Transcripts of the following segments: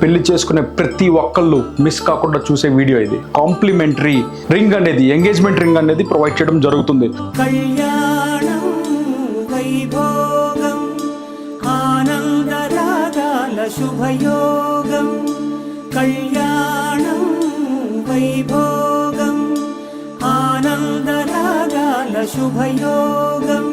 పెళ్లి చేసుకునే ప్రతి ఒక్కళ్ళు మిస్ కాకుండా చూసే వీడియో ఇది. కాంప్లిమెంటరీ రింగ్ అనేది, ఎంగేజ్మెంట్ రింగ్ అనేది ప్రొవైడ్ చేయడం జరుగుతుంది. కళ్యాణం వైభోగం ఆనందరాగాల శుభయోగం, కళ్యాణం వైభోగం ఆనందరాగాల శుభయోగం.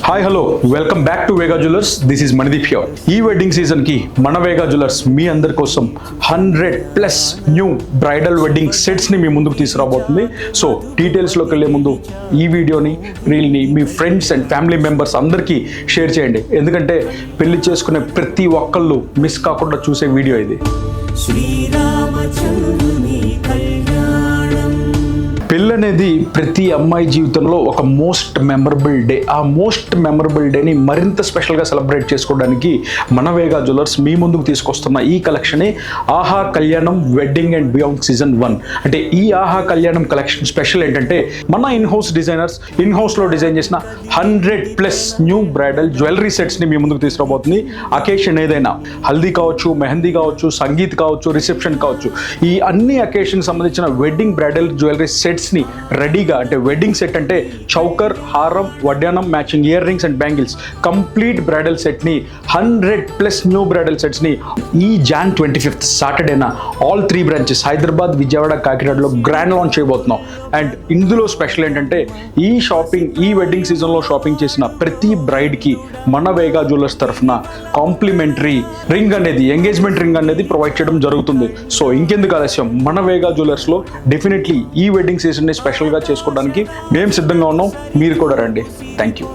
Hi hello, welcome back to Vega jewellers. This is Manideep here. ఈ వెడ్డింగ్ సీజన్కి మన వేగా జ్యువెలర్స్ మీ అందరి కోసం 100+ న్యూ బ్రైడల్ వెడ్డింగ్ సెట్స్ని మీ ముందుకు తీసుకురాబోతుంది. సో డీటెయిల్స్లోకి వెళ్ళే ముందు ఈ వీడియోని, రీల్ని మీ ఫ్రెండ్స్ అండ్ ఫ్యామిలీ మెంబర్స్ అందరికీ షేర్ చేయండి. ఎందుకంటే పెళ్లి చేసుకునే ప్రతి ఒక్కళ్ళు మిస్ కాకుండా చూసే వీడియో ఇది. శ్రీరామచంద్రుని కళ్యాణం. పెళ్ళి అనేది ప్రతి అమ్మాయి జీవితంలో ఒక మోస్ట్ మెమరబుల్ డే. ఆ మోస్ట్ మెమరబుల్ డేని మరింత స్పెషల్గా సెలబ్రేట్ చేసుకోవడానికి మన వేగా జ్యువెలర్స్ మీ ముందుకు తీసుకొస్తున్న ఈ కలెక్షనే ఆహా కళ్యాణం వెడ్డింగ్ అండ్ బియాండ్ సీజన్ 1. అంటే ఈ ఆహా కళ్యాణం కలెక్షన్ స్పెషల్ ఏంటంటే మన ఇన్హౌస్ డిజైనర్స్ ఇన్హౌస్లో డిజైన్ చేసిన 100+ న్యూ బ్రైడల్ జ్యువెలరీ సెట్స్ని మీ ముందుకు తీసుకురాబోతుంది. అకేషన్ ఏదైనా, హల్దీ కావచ్చు, మెహందీ కావచ్చు, సంగీత్ కావచ్చు, రిసెప్షన్ కావచ్చు, ఈ అన్ని అకేషన్కి సంబంధించిన వెడ్డింగ్ బ్రైడల్ జ్యువెలరీ సెట్స్ని రెడీగా, అంటే వెడ్డింగ్ సెట్ అంటే చౌకర్, హారం, వడ్డానం, matching ear rings and bangles, complete bridal సెట్ని 100+ న్యూ బ్రైడల్ సెట్స్ని ఈ Jan 25th సాటర్డేన ఆల్ 3 బ్రాంచెస్ హైదరాబాద్, విజయవాడ, కాకినాడలో గ్రాండ్ లాంచ్ చేయబోతున్నాం. అండ్ ఇందులో స్పెషల్ ఏంటంటే ఈ వెడ్డింగ్ సీజన్లో షాపింగ్ చేసిన ప్రతి బ్రైడ్కి మన వేగా జ్యువెలర్స్ తరఫున కాంప్లిమెంటరీ రింగ్ అనేది, ఎంగేజ్మెంట్ రింగ్ అనేది ప్రొవైడ్ చేయడం జరుగుతుంది. సో ఇంకెందుకు ఆలస్యం, మన వేగా జ్యువెలర్స్లో డెఫినెట్లీ ఈ వెడ్డింగ్ సీజన్ని స్పెషల్గా చేసుకోవడానికి మేము సిద్ధంగా ఉన్నాం. మీరు కూడా రండి. Thank you.